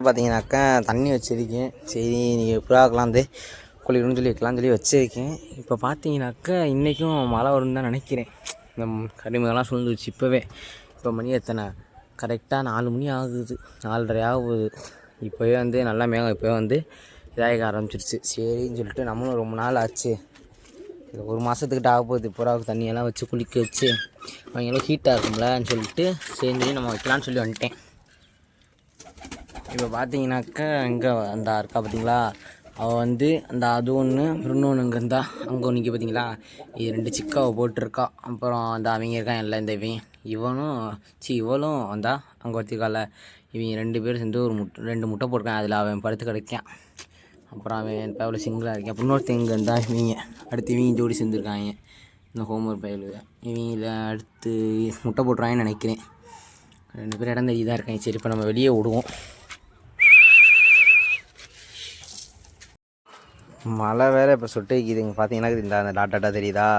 பார்த்தீங்கன்னாக்கா தண்ணி வச்சுருக்கேன். சரி நீங்கள் புறாக்கெலாம் வந்து குளிக்கணும்னு சொல்லி வைக்கலாம்னு சொல்லி வச்சுருக்கேன். இப்போ பார்த்தீங்கன்னாக்கா இன்றைக்கும் மழை வரும்னு தான் நினைக்கிறேன். இந்த கரிமகள்லாம் சூழ்ந்துச்சு இப்போவே. இப்போ மணி எத்தனை கரெக்டாக 4 மணி ஆகுது, 4:30 ஆகுது. இப்போவே வந்து நல்லா மேகம் இப்போவே வந்து இதாக ஆரம்பிச்சிருச்சு. சரின்னு சொல்லிட்டு நம்மளும் ரொம்ப நாள் ஆச்சு, ஒரு மாதத்துக்கிட்ட ஆக போகுது புறாவுக்கு தண்ணியெல்லாம் வச்சு குளிக்க வச்சு அவங்களும் ஹீட்டாக இருக்கும்லன்னு சொல்லிட்டு சரி நம்ம வைக்கலான்னு சொல்லி வந்துட்டேன். இப்போ பார்த்தீங்கன்னாக்கா இங்கே அந்த இருக்கா பார்த்தீங்களா, அவள் வந்து அந்த அது ஒன்று இன்னொன்று இங்கே இருந்தா அங்கே ஒன்று நிற்க பார்த்தீங்களா, இது 2 சிக்காவை போட்டிருக்கா. அப்புறம் அந்த அவங்க இருக்கான் எல்லாம் இந்த இவனும் இவளும் வந்தா அங்கே வச்சுருக்கால, இவங்க 2 பேரும் சேர்ந்து ஒரு 2 முட்டை போட்டிருக்கான். அதில் அவன் படுத்து கிடைக்கான். அப்புறம் அவன் இப்போ அவ்வளோ சிங்கிளாக இருக்கேன். அப்புறம் இன்னொருத்தர் இங்கே இருந்தால் இவங்க அடுத்து இவங்க ஜோடி சேர்ந்துருக்காங்க. இந்த ஹோம்ஒர்க் பயிலுங்க இவங்கள அடுத்து முட்டை போட்டுருவாங்கன்னு நினைக்கிறேன். 2 பேர் இடம் தெரியுதான் இருக்காங்க. சரி இப்போ நம்ம வெளியே விடுவோம். மழை வேறு இப்போ சொட்டு வைக்கிது. இங்கே பார்த்தீங்கன்னா இந்த அந்த டாட்டா தெரியுதா,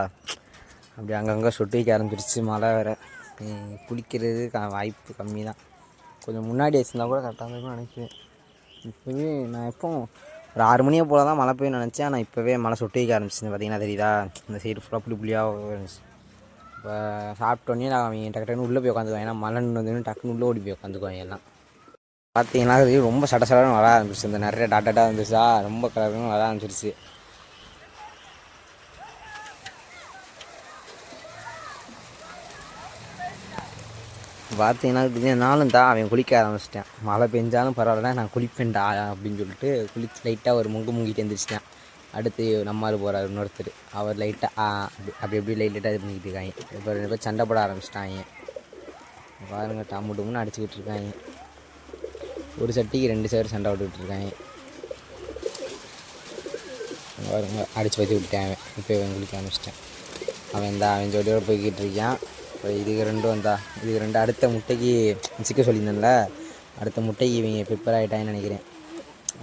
அப்படி அங்கங்கே சொட்டு வைக்க ஆரம்பிச்சிருச்சு. மழை வேறு குளிக்கிறது வாய்ப்பு கம்மி தான். கொஞ்சம் முன்னாடி வச்சுருந்தா கூட கரெக்டாக இருக்கும்னு நினைக்கிறேன். இப்போவே நான் எப்போ ஒரு 6 மணியை போல் தான் மழை பெய்யும் நினச்சேன். ஆனால் இப்போவே மழை சொட்டு வைக்க ஆரம்பிச்சிச்சு. பார்த்தீங்கன்னா தெரியுதா, இந்த சைடு ஃபுல்லாக புளியாக இருந்துச்சு. இப்போ சாப்பிட்டோன்னே நான் அவங்க டக்குன்னு உள்ளே போய் உட்காந்துக்குவேன். ஏன்னா மழை வந்து டக்குன்னு உள்ளே ஓடி போய் உட்காந்துக்குவாங்க எல்லாம். பார்த்தீங்கன்னா ரொம்ப சடசடன்னு வர ஆரம்பிச்சிச்சு. இந்த நிறைய டாட்டாக இருந்துச்சா ரொம்ப கலர்னு வர ஆரம்பிச்சிருச்சு. பார்த்தீங்கன்னா நானும் தான் அவன் குளிக்க ஆரம்பிச்சிட்டேன். மழை பெஞ்சாலும் பரவாயில்ல நான் குளிப்பேன்டா அப்படின்னு சொல்லிட்டு குளிச்சு லைட்டாக ஒரு முங்கிட்டு எழுந்திரிச்சிட்டேன். அடுத்து நம்மால் போகிறார் இன்னொருத்தர், அவர் லைட்டாக அப்படி எப்படி லைட்டாக இது பண்ணிக்கிட்டு இருக்காங்க. இப்போ 2 பேர் சண்டை போட ஆரம்பிச்சிட்டாங்க. பாருங்க டம்மு டம்முன்னு அடிச்சுக்கிட்டு இருக்காங்க. ஒரு சட்டிக்கு 2 சேர் சண்டை விட்டுக்கிட்டு இருக்காங்க. பாருங்க அடித்து வச்சு விட்டேன். அவன் இப்போ இவன் குளிக்க ஆரம்பிச்சிட்டேன். அவன் அவன் ஜோடியோடு போய்கிட்டு இருக்கான். இப்போ இதுக்கு 2 வந்தா இதுக்கு 2 அடுத்த முட்டைக்கு சிக்க சொல்லியிருந்தேன்ல, அடுத்த முட்டைக்கு இவங்க ப்ரிப்பேர் ஆகிட்டாங்கன்னு நினைக்கிறேன்.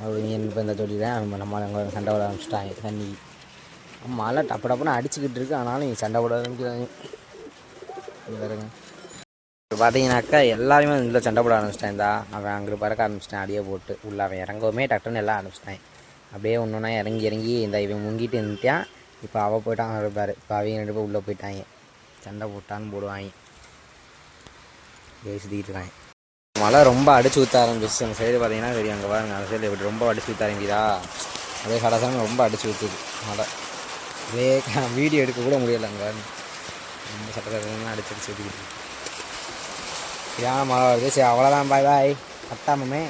இவங்க இப்போ இந்த சொல்லிடுறேன். அவன் நம்ம அங்கே சண்டை போட ஆரம்பிச்சிட்டாங்க. தண்ணி மழை டப்புன்னு அடிச்சுக்கிட்டு இருக்கு, ஆனாலும் இங்கே சண்டை போட ஆரம்பிக்கிறாங்க. பாருங்க இப்போ பார்த்தீங்கன்னாக்கா எல்லாருமே இதில் சண்டை போட ஆரம்பிச்சிட்டேன். அவன் அங்கே பறக்க ஆரம்பிச்சிட்டேன் அடியே போட்டு உள்ள. அவன் இறங்கவுமே டக்குன்னு எல்லாம் ஆரம்பிச்சிட்டான். அப்படியே ஒன்றுனா இறங்கி இந்த இவன் முங்கிட்டு இருந்துட்டான். இப்போ அவள் போயிட்டான் இருப்பார். இப்போ அவங்க 2 பேர் உள்ளே போயிட்டாங்க. சண்டை போட்டான்னு போடுவாங்க, பேசிக்கிட்டு இருக்காங்க. மழை ரொம்ப அடிச்சு ஊற்ற ஆரம்பிச்சு. அந்த சைடு பார்த்தீங்கன்னா தெரியும். அங்கே பாருங்க அந்த சைடு இப்படி ரொம்ப அடிச்சு ஊற்ற ஆரம்பிக்குதா, அதே சடசடம் ரொம்ப அடிச்சு ஊற்றுது மழை. அதே வீடியோ எடுக்க கூட முடியலை. அங்கே ரொம்ப சட்டசடம்லாம் அடிச்சு ஊற்றிக்கிட்டு ஏன் மழை வருது. சரி அவ்வளோதான், பாய் பாய் கட்டாமமே.